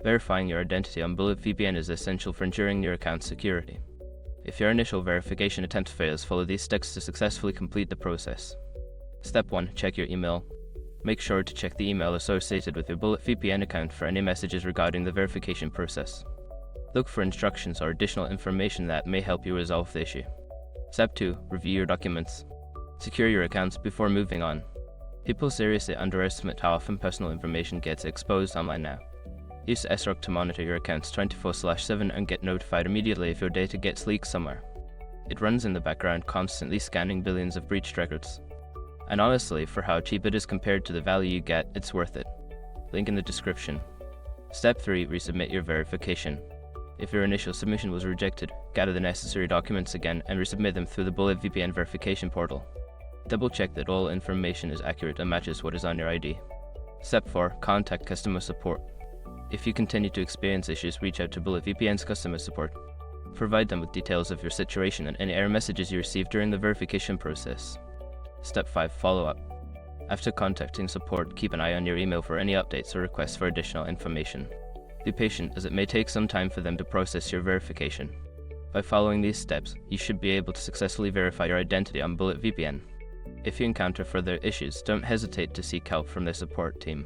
Verifying your identity on BulletVPN is essential for ensuring your account's security. If your initial verification attempt fails, follow these steps to successfully complete the process. Step 1. Check your email. Make sure to check the email associated with your BulletVPN account for any messages regarding the verification process. Look for instructions or additional information that may help you resolve the issue. Step 2. Review your documents. Secure your accounts before moving on. People seriously underestimate how often personal information gets exposed online now. Use SROC to monitor your accounts 24/7 and get notified immediately if your data gets leaked somewhere. It runs in the background, constantly scanning billions of breached records. And honestly, for how cheap it is compared to the value you get, it's worth it. Link in the description. Step 3. Resubmit your verification. If your initial submission was rejected, gather the necessary documents again and resubmit them through the BulletVPN verification portal. Double check that all information is accurate and matches what is on your ID. Step 4. Contact customer support. If you continue to experience issues, reach out to BulletVPN's customer support. Provide them with details of your situation and any error messages you received during the verification process. Step 5. Follow up. After contacting support, keep an eye on your email for any updates or requests for additional information. Be patient, as it may take some time for them to process your verification. By following these steps, you should be able to successfully verify your identity on BulletVPN. If you encounter further issues, don't hesitate to seek help from their support team.